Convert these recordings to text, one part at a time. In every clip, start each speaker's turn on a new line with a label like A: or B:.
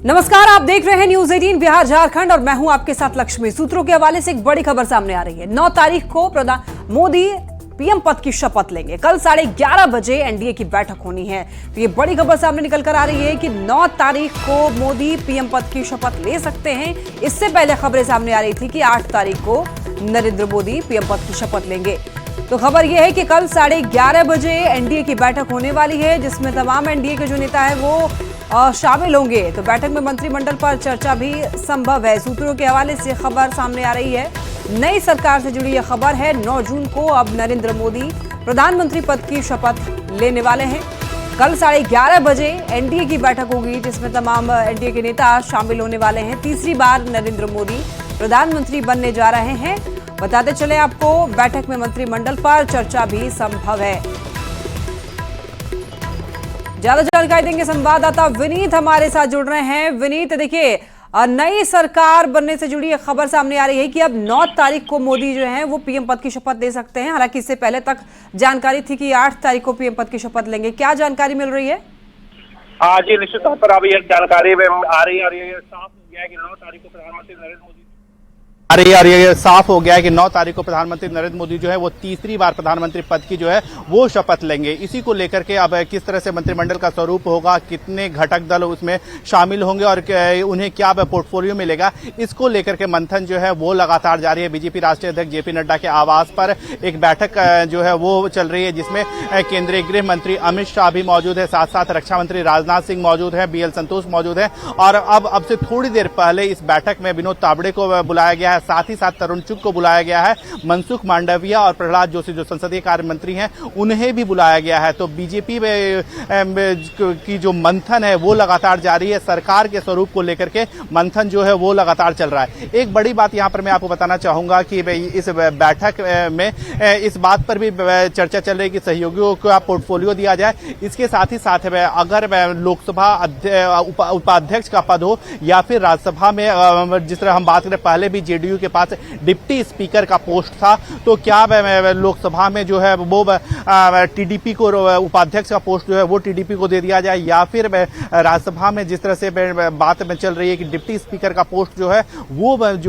A: नमस्कार, आप देख रहे हैं न्यूज 18 बिहार झारखंड और मैं हूं आपके साथ लक्ष्मी। सूत्रों के हवाले से एक बड़ी खबर सामने आ रही है। 9 तारीख को मोदी पीएम पद की शपथ लेंगे। कल 11:30 बजे एनडीए की बैठक होनी है। तो ये बड़ी खबर सामने निकल कर आ रही है कि 9 तारीख को मोदी पीएम पद की शपथ ले सकते हैं। इससे पहले खबरें सामने आ रही थी कि 8 तारीख को नरेंद्र मोदी पीएम पद की शपथ लेंगे। तो खबर यह है कि कल 11:30 बजे एनडीए की बैठक होने वाली है, जिसमें तमाम एनडीए के जो नेता है वो शामिल होंगे। तो बैठक में मंत्रिमंडल पर चर्चा भी संभव है। सूत्रों के हवाले से खबर सामने आ रही है। नई सरकार से जुड़ी यह खबर है। 9 जून को अब नरेंद्र मोदी प्रधानमंत्री पद की शपथ लेने वाले हैं। कल 11:30 बजे एनडीए की बैठक होगी, जिसमें तमाम एनडीए के नेता शामिल होने वाले हैं। तीसरी बार नरेंद्र मोदी प्रधानमंत्री बनने जा रहे हैं। बताते चले आपको, बैठक में मंत्रिमंडल पर चर्चा भी संभव है। ज्यादा जानकारी देंगे संवाददाता विनीत हमारे साथ जुड़ रहे हैं। विनीत, देखिए, नई सरकार बनने से जुड़ी एक खबर सामने आ रही है कि अब 9 तारीख को मोदी जो हैं वो पीएम पद की शपथ ले सकते हैं। हालांकि इससे पहले तक जानकारी थी कि 8 तारीख को पीएम पद की शपथ लेंगे। क्या जानकारी मिल रही है?
B: जी, निश्चित तौर पर अभी एक जानकारी आ रही है और ये साफ हो गया है कि 9 तारीख को प्रधानमंत्री नरेंद्र मोदी
C: ये साफ हो गया है कि 9 तारीख को प्रधानमंत्री नरेंद्र मोदी जो है वो तीसरी बार प्रधानमंत्री पद की जो है वो शपथ लेंगे। इसी को लेकर के अब किस तरह से मंत्रिमंडल का स्वरूप होगा, कितने घटक दल उसमें शामिल होंगे और उन्हें क्या पोर्टफोलियो मिलेगा, इसको लेकर के मंथन जो है वो लगातार जारी है। बीजेपी राष्ट्रीय अध्यक्ष जेपी नड्डा के आवास पर एक बैठक जो है वो चल रही है, जिसमें केंद्रीय गृह मंत्री अमित शाह भी मौजूद है, साथ साथ रक्षा मंत्री राजनाथ सिंह मौजूद है, बीएल संतोष मौजूद है। और अब से थोड़ी देर पहले इस बैठक में विनोद तावड़े को बुलाया गया है, साथ ही साथ तरुण चुग को बुलाया गया है, मनसुख मांडविया और प्रहलाद जोशी जो संसदीय कार्य मंत्री हैं उन्हें भी बुलाया गया है। तो बीजेपी की जो मंथन है वो लगातार जारी है। सरकार के स्वरूप को लेकर के मंथन जो है वो लगातार चल रहा है। एक बड़ी बात यहां पर मैं आपको बताना चाहूंगा कि इस बैठक में इस बात पर भी चर्चा चल रही है कि सहयोगियों को पोर्टफोलियो दिया जाए। इसके साथ ही साथ अगर लोकसभा उपाध्यक्ष का पद हो या फिर राज्यसभा में, जिस तरह हम बात करें पहले भी जेडीयू के पास डिप्टी स्पीकर का पोस्ट था, तो क्या लोकसभा में जो है वो टीडीपी को उपाध्यक्ष का पोस्ट जो है वो टीडीपी को दे दिया जाए, या फिर राज्यसभा में जिस तरह से बात में चल रही है कि डिप्टी स्पीकर का पोस्ट जो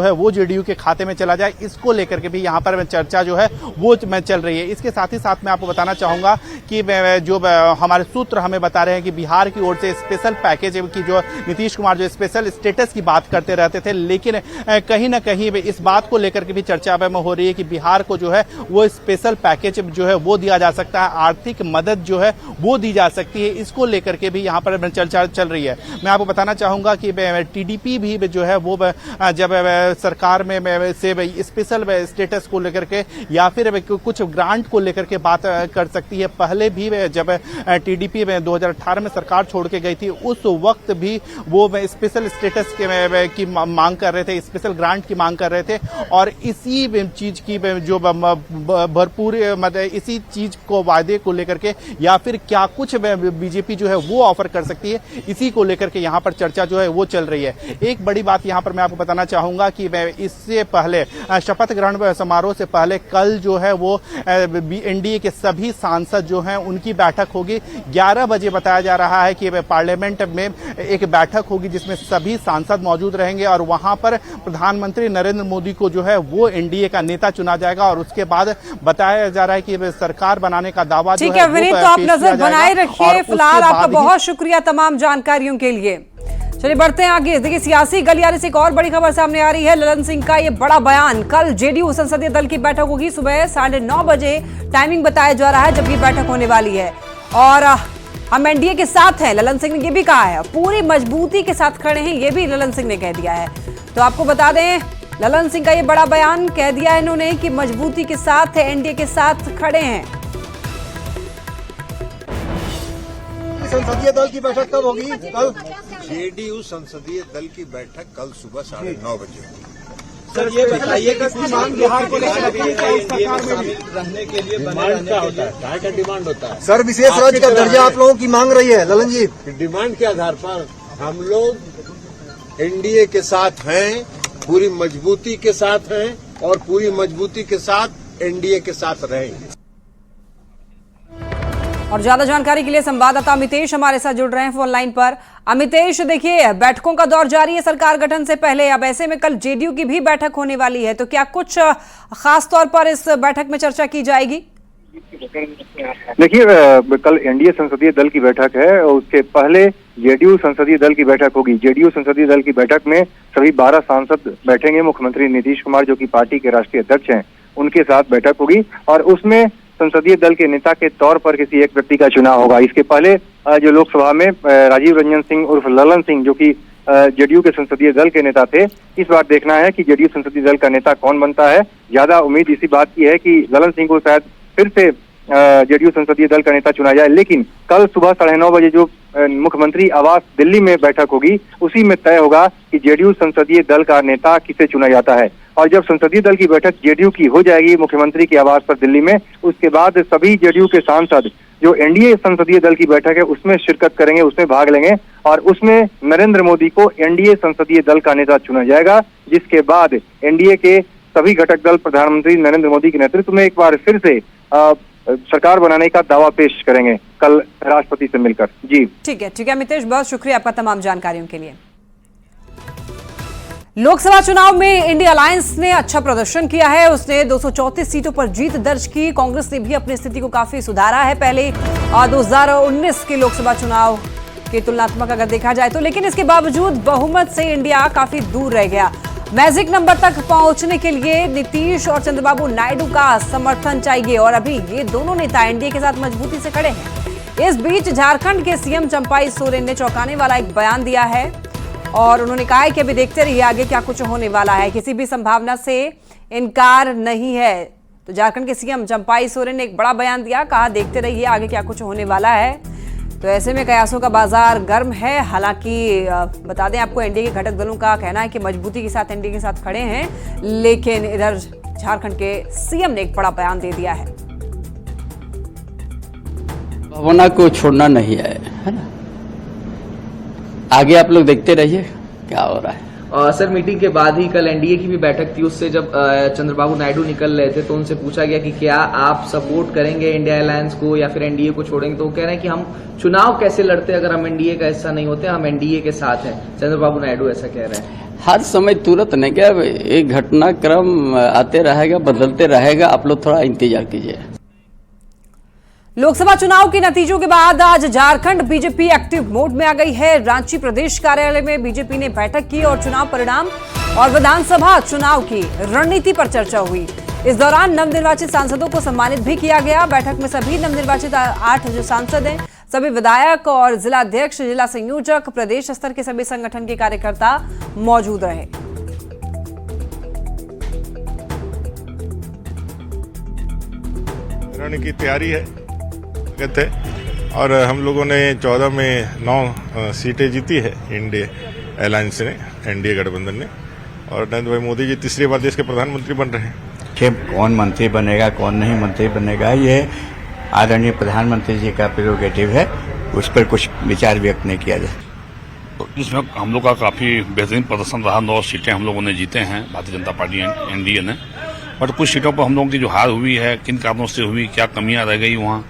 C: है वो जेडीयू के खाते में चला जाए। इसको लेकर के भी यहां पर चर्चा जो है वो चल रही है। इसके साथ ही साथ मैं आपको बताना चाहूंगा कि जो हमारे सूत्र हमें बता रहे हैं कि बिहार की ओर से स्पेशल पैकेज की जो नीतीश कुमार जो स्पेशल स्टेटस की बात करते रहते थे, लेकिन कहीं ना कहीं इस बात को लेकर के भी चर्चा में हो रही है कि बिहार को जो है वो स्पेशल पैकेज जो है वो दिया जा सकता है, आर्थिक मदद जो है वो दी जा सकती है। इसको लेकर के भी यहां पर चर्चा चल रही है। मैं आपको बताना चाहूंगा कि टीडीपी भी जो है वो जब सरकार में से स्पेशल स्टेटस को लेकर के या फिर कुछ ग्रांट को लेकर के बात कर सकती है। पहले भी जब टीडीपी में 2018 में सरकार छोड़ के गई थी, उस वक्त भी वो स्पेशल स्टेटस की मांग कर रहे थे, स्पेशल ग्रांट की मांग कर रहे थे। और इसी चीज की जो भरपूर इसी चीज को वादे को लेकर के या फिर क्या कुछ बीजेपी जो है वो ऑफर कर सकती है, इसी को लेकर के यहां पर चर्चा जो है वो चल रही है। एक बड़ी बात यहां पर मैं आपको बताना चाहूंगा कि इससे पहले शपथ ग्रहण समारोह से पहले कल जो है वो एनडीए के सभी सांसद जो हैं उनकी बैठक होगी। 11 बजे बताया जा रहा है कि पार्लियामेंट में एक बैठक होगी जिसमें सभी सांसद मौजूद रहेंगे और वहां पर प्रधानमंत्री नरेंद्र मोदी को जो है वो एनडीए का नेता चुना जाएगा। और उसके बाद बताया जा रहा है कि सरकार बनाने का दावा जो है
A: विनीत, तो आप नजर बनाए रखिए। फिलहाल आपका बहुत शुक्रिया तमाम जानकारियों के लिए। चलिए बढ़ते हैं आगे। देखिए, सियासी गलियारे से एक और बड़ी खबर सामने आ रही है। ललन सिंह का ये बड़ा बयान। कल जेडीयू संसदीय दल की बैठक होगी। सुबह 9:30 बजे टाइमिंग बताया जा रहा है जब ये बैठक होने वाली है और हम एनडीए के साथ हैं। ललन सिंह ने ये भी कहा है, पूरी मजबूती के साथ खड़े हैं, ये भी ललन सिंह ने कह दिया है। तो आपको बता दें, ललन सिंह का ये बड़ा बयान कह दिया है इन्होंने कि मजबूती के साथ है, एनडीए के साथ खड़े हैं।
D: संसदीय दल की बैठक कब होगी? कल
E: जेडीयू संसदीय दल की बैठक कल सुबह 9:30 बजे होगी।
D: सर, ये बताइए कि मांग बिहार को लेकर सरकार में रहने के लिए
E: डिमांड क्या होता है? काय का डिमांड होता है?
D: सर, विशेष राज्य का दर्जा आप लोगों की मांग रही है ललन जी।
E: डिमांड के आधार पर हम लोग एनडीए के साथ हैं, पूरी मजबूती के साथ हैं और पूरी मजबूती के साथ एनडीए के साथ रहेंगे।
A: और ज्यादा जानकारी के लिए संवाददाता अमितेश हमारे साथ जुड़ रहे हैं फोन लाइन पर। अमितेश, देखिए बैठकों का दौर जारी है सरकार गठन से पहले। अब ऐसे में कल जेडीयू की भी बैठक होने वाली है, तो क्या कुछ खास तौर पर इस बैठक में चर्चा की जाएगी?
F: देखिए, कल एनडीए संसदीय दल की बैठक है और उसके पहले जेडीयू संसदीय दल की बैठक होगी। जेडीयू संसदीय दल की बैठक में सभी 12 सांसद बैठेंगे। मुख्यमंत्री नीतीश कुमार, जो कि पार्टी के राष्ट्रीय अध्यक्ष हैं, उनके साथ बैठक होगी और उसमें संसदीय दल के नेता के तौर पर किसी एक व्यक्ति का चुनाव होगा। इसके पहले जो लोकसभा में राजीव रंजन सिंह उर्फ ललन सिंह, जो कि जेडीयू के संसदीय दल के नेता थे, इस बार देखना है कि जेडीयू संसदीय दल का नेता कौन बनता है। ज्यादा उम्मीद इसी बात की है कि ललन सिंह को शायद फिर से जेडीयू संसदीय दल का नेता चुना जाए, लेकिन कल सुबह 9:30 बजे जो मुख्यमंत्री आवास दिल्ली में बैठक होगी, उसी में तय होगा कि जेडीयू संसदीय दल का नेता किसे चुना जाता है। और जब संसदीय दल की बैठक जेडीयू की हो जाएगी मुख्यमंत्री के आवास पर दिल्ली में, उसके बाद सभी जेडीयू के सांसद जो एनडीए संसदीय दल की बैठक है उसमें शिरकत करेंगे, उसमें भाग लेंगे और उसमें नरेंद्र मोदी को एनडीए संसदीय दल का नेता चुना जाएगा, जिसके बाद एनडीए के सभी घटक दल प्रधानमंत्री नरेंद्र मोदी के नेतृत्व में एक बार फिर से सरकार बनाने का दावा पेश करेंगे कल राष्ट्रपति से मिलकर। जी
A: ठीक है अमितेश, बहुत शुक्रिया आपका तमाम जानकारियों के लिए। लोकसभा चुनाव में इंडिया अलायंस ने अच्छा प्रदर्शन किया है। उसने 234 सीटों पर जीत दर्ज की। कांग्रेस ने भी अपनी स्थिति को काफी सुधारा है पहले 2019 के लोकसभा चुनाव के तुलनात्मक अगर देखा जाए तो, लेकिन इसके बावजूद बहुमत से इंडिया काफी दूर रह गया। मैजिक नंबर तक पहुंचने के लिए नीतीश और चंद्रबाबू नायडू का समर्थन चाहिए और अभी ये दोनों नेता एनडीए के साथ मजबूती से खड़े हैं। इस बीच झारखंड के सीएम चंपाई सोरेन ने चौंकाने वाला एक बयान दिया है और उन्होंने कहा है कि अभी देखते रहिए आगे क्या कुछ होने वाला है, किसी भी संभावना से इनकार नहीं है। तो झारखंड के सीएम चंपाई सोरेन ने एक बड़ा बयान दिया, कहा देखते रहिए आगे क्या कुछ होने वाला है। तो ऐसे में कयासों का बाजार गर्म है। हालांकि बता दें आपको, एनडीए के घटक दलों का कहना है कि मजबूती के साथ एनडीए के साथ खड़े हैं, लेकिन इधर झारखंड के सीएम ने एक बड़ा बयान दे दिया है।
G: भावना को छोड़ना नहीं है ना। आगे आप लोग देखते रहिए क्या हो रहा है।
H: सर, मीटिंग के बाद ही कल एनडीए की भी बैठक थी, उससे जब चंद्रबाबू नायडू निकल रहे थे तो उनसे पूछा गया कि क्या आप सपोर्ट करेंगे इंडिया अलायंस को या फिर एनडीए को छोड़ेंगे, तो वो कह रहे हैं कि हम चुनाव कैसे लड़ते अगर हम एनडीए का हिस्सा नहीं होते, हम एनडीए के साथ हैं। चंद्रबाबू नायडू ऐसा कह रहे हैं।
G: हर समय तुरंत नहीं, क्या एक घटनाक्रम आते रहेगा, बदलते रहेगा, आप लोग थोड़ा इंतजार कीजिए।
A: लोकसभा चुनाव के नतीजों के बाद आज झारखंड बीजेपी एक्टिव मोड में आ गई है। रांची प्रदेश कार्यालय में बीजेपी ने बैठक की और चुनाव परिणाम और विधानसभा चुनाव की रणनीति पर चर्चा हुई। इस दौरान नवनिर्वाचित सांसदों को सम्मानित भी किया गया। बैठक में सभी नवनिर्वाचित 8 जो सांसद हैं, सभी विधायक और जिला अध्यक्ष, जिला संयोजक, प्रदेश स्तर के सभी संगठन के कार्यकर्ता मौजूद रहे।
I: रण की तैयारी है और हम लोगों ने 14 में 9 सीटें जीती है इंडिया अलायंस ने, एनडीए गठबंधन ने, और नरेंद्र भाई मोदी जी तीसरी बार देश के प्रधानमंत्री बन रहे हैं।
J: कौन मंत्री बनेगा कौन नहीं मंत्री बनेगा, ये आदरणीय प्रधानमंत्री जी का प्रेरोगेटिव है, उस पर कुछ विचार व्यक्त नहीं किया जाए।
K: तो इसमें हम लोग का काफी बेहतरीन प्रदर्शन रहा। 9 सीटें हम लोगों ने जीते हैं, भारतीय जनता पार्टी एनडीए ने, बट कुछ सीटों पर हम लोगों की जो हार हुई है, किन कारणों से हुई, क्या कमियां रह गई वहाँ,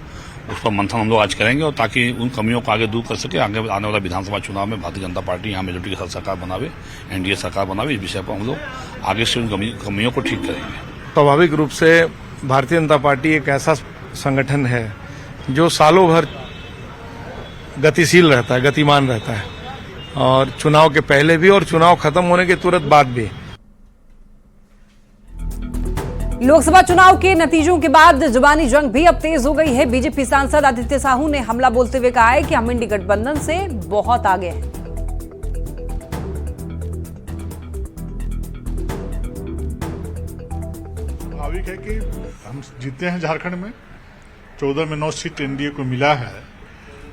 K: उस पर मंथन हम लोग आज करेंगे और ताकि उन कमियों को आगे दूर कर सके, आगे आने वाला विधानसभा चुनाव में भारतीय जनता पार्टी यहाँ मेजोरिटी के साथ सरकार बनावे, एनडीए सरकार बनावे, इस विषय पर हम लोग आगे से उन कमियों को ठीक करेंगे।
I: स्वाभाविक रूप से भारतीय जनता पार्टी एक ऐसा संगठन है जो सालों भर गतिशील रहता है, गतिमान रहता है, और चुनाव के पहले भी और चुनाव खत्म होने के तुरंत बाद भी।
A: लोकसभा चुनाव के नतीजों के बाद जुबानी जंग भी अब तेज हो गई है। बीजेपी सांसद आदित्य साहू ने हमला बोलते हुए कहा है कि हम इंडी गठबंधन से बहुत आगे हैं।
I: स्वाभाविक है कि हम जीते हैं झारखंड में, 14 में 9 सीट एनडीए को मिला है,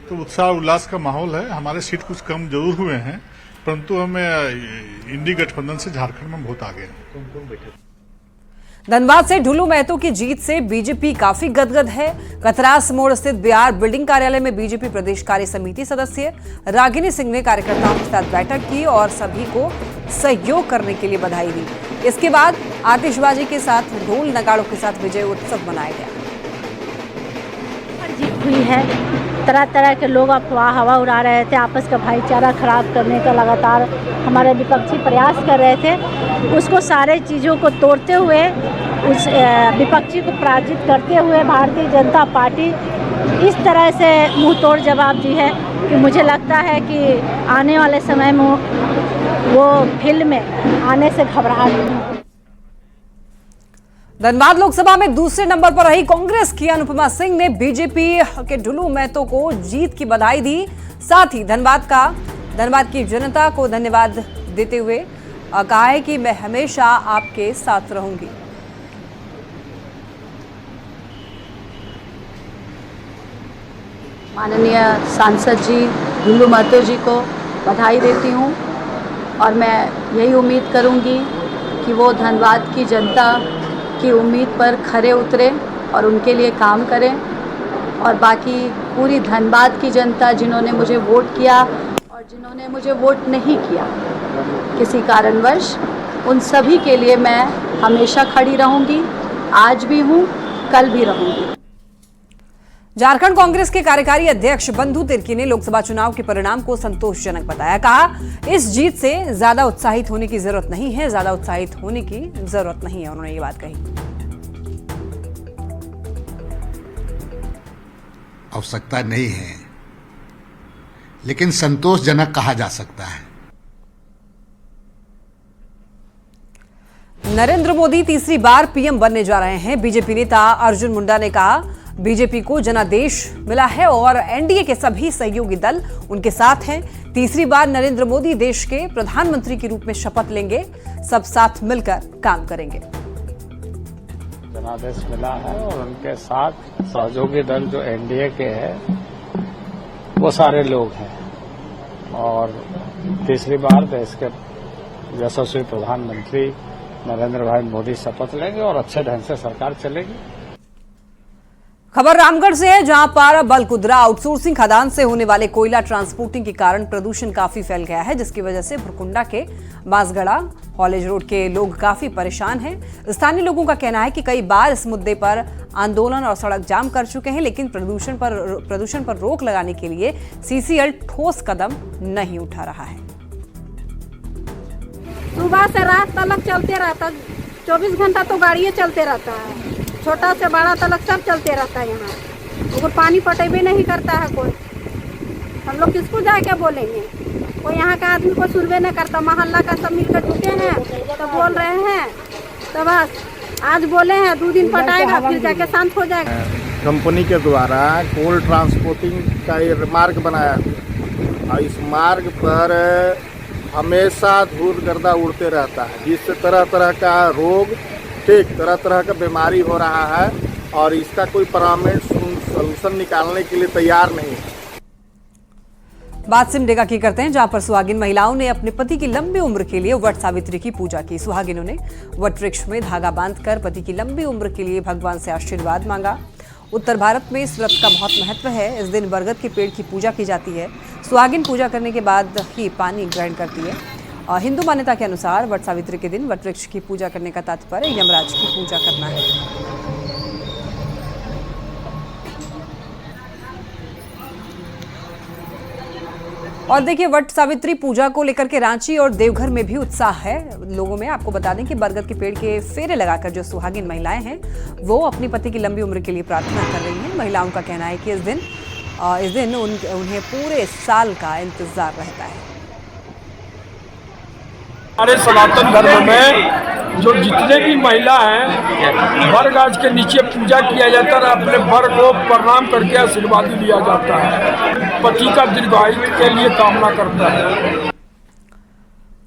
I: तो उत्साह उल्लास का माहौल है। हमारे सीट कुछ कम जरूर हुए हैं, परंतु हमें इंडी गठबंधन से झारखंड में बहुत आगे हैं।
A: धनबाद से ढुलू महतो की जीत से बीजेपी काफी गदगद है। कतरास मोड़ स्थित बिहार बिल्डिंग कार्यालय में बीजेपी प्रदेश कार्य समिति सदस्य रागिनी सिंह ने कार्यकर्ताओं के साथ बैठक की और सभी को सहयोग करने के लिए बधाई दी। इसके बाद आतिशबाजी के साथ ढोल नगाड़ों के साथ विजय उत्सव मनाया गया।
L: हुई है। तरह तरह के लोग अफवाह हवा उड़ा रहे थे, आपस का भाईचारा खराब करने का लगातार हमारे विपक्षी प्रयास कर रहे थे। उसको सारे चीज़ों को तोड़ते हुए, उस विपक्षी को पराजित करते हुए भारतीय जनता पार्टी इस तरह से मुंह तोड़ जवाब दी है कि मुझे लगता है कि आने वाले समय में वो फील्ड में आने से घबराहट नहीं।
A: धनबाद लोकसभा में दूसरे नंबर पर रही कांग्रेस की अनुपमा सिंह ने बीजेपी के ढुलू महतो को जीत की बधाई दी। साथ ही धनबाद की जनता को धन्यवाद देते हुए कहा है कि मैं हमेशा आपके साथ रहूंगी।
L: माननीय सांसद जी ढुलू महतो जी को बधाई देती हूँ और मैं यही उम्मीद करूँगी कि वो धनबाद की जनता की उम्मीद पर खरे उतरे और उनके लिए काम करें। और बाकी पूरी धनबाद की जनता जिन्होंने मुझे वोट किया और जिन्होंने मुझे वोट नहीं किया किसी कारणवश, उन सभी के लिए मैं हमेशा खड़ी रहूँगी। आज भी हूँ, कल भी रहूँगी।
A: झारखंड कांग्रेस के कार्यकारी अध्यक्ष बंधु तिर्की ने लोकसभा चुनाव के परिणाम को संतोषजनक बताया। कहा, इस जीत से ज्यादा उत्साहित होने की जरूरत नहीं है, उन्होंने ये बात कही।
M: आवश्यकता नहीं है, लेकिन संतोषजनक कहा जा सकता है।
A: नरेंद्र मोदी तीसरी बार पीएम बनने जा रहे हैं। बीजेपी नेता अर्जुन मुंडा ने कहा, बीजेपी को जनादेश मिला है और एनडीए के सभी सहयोगी दल उनके साथ हैं। तीसरी बार नरेंद्र मोदी देश के प्रधानमंत्री के रूप में शपथ लेंगे, सब साथ मिलकर काम करेंगे।
N: जनादेश मिला है और उनके साथ सहयोगी दल जो एनडीए के हैं वो सारे लोग हैं और तीसरी बार देश के यशस्वी प्रधानमंत्री नरेंद्र भाई मोदी शपथ लेंगे और अच्छे ढंग से सरकार चलेगी।
A: खबर रामगढ़ से है, जहां पर बलकुदरा आउटसोर्सिंग खदान से होने वाले कोयला ट्रांसपोर्टिंग के कारण प्रदूषण काफी फैल गया है, जिसकी वजह से भुरकुंडा के बांसगड़ा कॉलेज रोड के लोग काफी परेशान हैं। स्थानीय लोगों का कहना है कि कई बार इस मुद्दे पर आंदोलन और सड़क जाम कर चुके हैं, लेकिन प्रदूषण पर रोक लगाने के लिए सीसीएल ठोस कदम नहीं उठा रहा है।
O: सुबह से रात तक चलते रहता, 24 घंटा तो गाड़ियाँ चलते रहता है, छोटा से बड़ा तलक सब चलते रहता है। यहाँ कोई पानी पटेबे नहीं करता है कोई। हम लोग किसको जाके बोलेंगे? कोई यहाँ का आदमी को सुनबे नहीं करता। मोहल्ला का सब मिलकर जुटे हैं तो बोल रहे हैं, तो बस आज बोले हैं 2 दिन पटाएगा फिर जाके शांत हो जाएगा।
P: कंपनी के द्वारा कोल ट्रांसपोर्टिंग का ये मार्ग बनाया और इस मार्ग पर हमेशा धूल गर्दा उड़ते रहता है, जिससे तरह तरह का रोग, तरह तरह का बीमारी हो रहा है और इसका कोई परमानेंट सलूशन निकालने के लिए तैयार नहीं है।
A: बात सिमडेगा की करते हैं, जहां पर सुहागिन महिलाओं ने अपने पति की लंबी उम्र के लिए वट सावित्री की पूजा की। सुहागिनों ने वट वृक्ष में धागा बांधकर पति की लंबी उम्र के लिए भगवान से आशीर्वाद मांगा। उत्तर भारत में इस व्रत का बहुत महत्व है। इस दिन बरगद के पेड़ की पूजा की जाती है। सुहागिन पूजा करने के बाद ही पानी ग्रहण करती है। हिंदू मान्यता के अनुसार वट सावित्री के दिन वट वृक्ष की पूजा करने का तात्पर्य यमराज की पूजा करना है। और देखिए, वट सावित्री पूजा को लेकर के रांची और देवघर में भी उत्साह है लोगों में। आपको बता दें कि बरगद के पेड़ के फेरे लगाकर जो सुहागिन महिलाएं हैं वो अपनी पति की लंबी उम्र के लिए प्रार्थना कर रही हैं। महिलाओं का कहना है कि इस दिन उन्हें पूरे साल का इंतजार रहता है।
Q: हमारे सनातन धर्म में जो जितने भी महिला हैं, वर गाछ के नीचे पूजा किया जाता है, अपने वर को प्रणाम करके आशीर्वाद लिया जाता है, पति का दीर्घायु के लिए कामना करता है।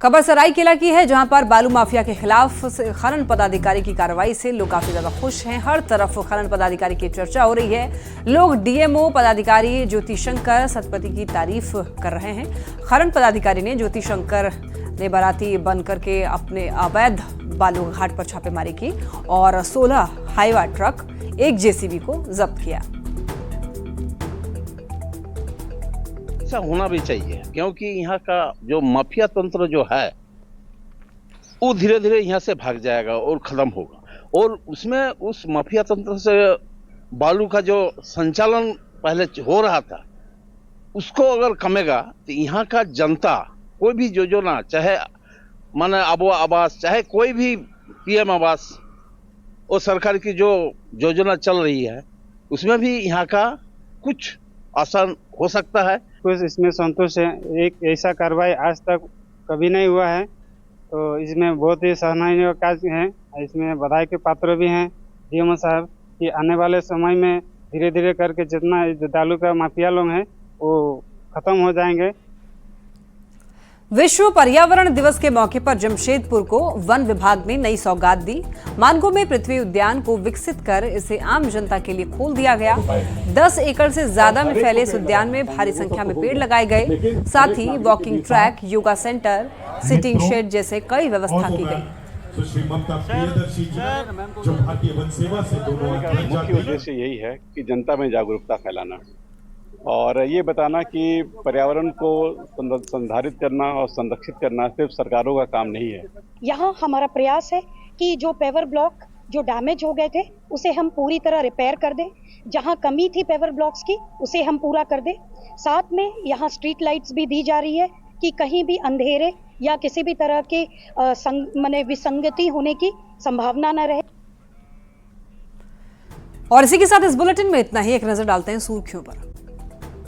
A: खबर सरायकेला की है, जहां पर बालू माफिया के खिलाफ खनन पदाधिकारी की कार्रवाई से लोग काफी ज्यादा खुश हैं। हर तरफ खनन पदाधिकारी की चर्चा हो रही है। लोग डीएमओ पदाधिकारी ज्योति शंकर सतपथी की तारीफ कर रहे हैं। खनन पदाधिकारी ने ज्योति शंकर ने बाराती बन करके अपने अवैध बालू घाट पर छापेमारी की और 16 हाईवा ट्रक, 1 जेसीबी को जब्त किया।
R: ऐसा होना भी चाहिए, क्योंकि यहाँ का जो माफिया तंत्र जो है वो धीरे धीरे यहाँ से भाग जाएगा और खत्म होगा। और उसमें उस माफिया तंत्र से बालू का जो संचालन पहले हो रहा था उसको अगर कमेगा तो यहाँ का जनता कोई भी योजना, चाहे माने आबो आवास, चाहे कोई भी पीएम आवास, वो सरकार की जो योजना चल रही है उसमें भी यहाँ का कुछ आसान हो सकता है।
S: कुछ इसमें संतोष है। एक ऐसा कार्रवाई आज तक कभी नहीं हुआ है, तो इसमें बहुत ही सराहनीय कार्य है। इसमें बधाई के पात्र भी हैं डीएमओ साहब कि आने वाले समय में धीरे धीरे करके जितना दारू का माफिया लोग हैं वो खत्म हो जाएंगे।
A: विश्व पर्यावरण दिवस के मौके पर जमशेदपुर को वन विभाग ने नई सौगात दी। मानगो में पृथ्वी उद्यान को विकसित कर इसे आम जनता के लिए खोल दिया गया। 10 एकड़ से ज्यादा में फैले इस उद्यान में भारी संख्या में पेड़ लगाए गए। साथ ही walking track, yoga centre, sitting shed जैसे कई व्यवस्था की गई।
T: मुख्य उद्देश्य यही है कि जनता में जागरूकता फैलाना और ये बताना कि पर्यावरण को संधारित करना और संरक्षित करना सिर्फ सरकारों का काम नहीं है।
U: यहाँ हमारा प्रयास है कि जो पेवर ब्लॉक जो डैमेज हो गए थे उसे हम पूरी तरह रिपेयर कर दें। जहाँ कमी थी पेवर ब्लॉक्स की उसे हम पूरा कर दें। साथ में यहाँ स्ट्रीट लाइट्स भी दी जा रही है कि कहीं भी अंधेरे या किसी भी तरह के माने विसंगति होने की संभावना न रहे।
A: और इसी के साथ इस बुलेटिन में इतना ही। एक नजर डालते हैं सुर्खियों पर।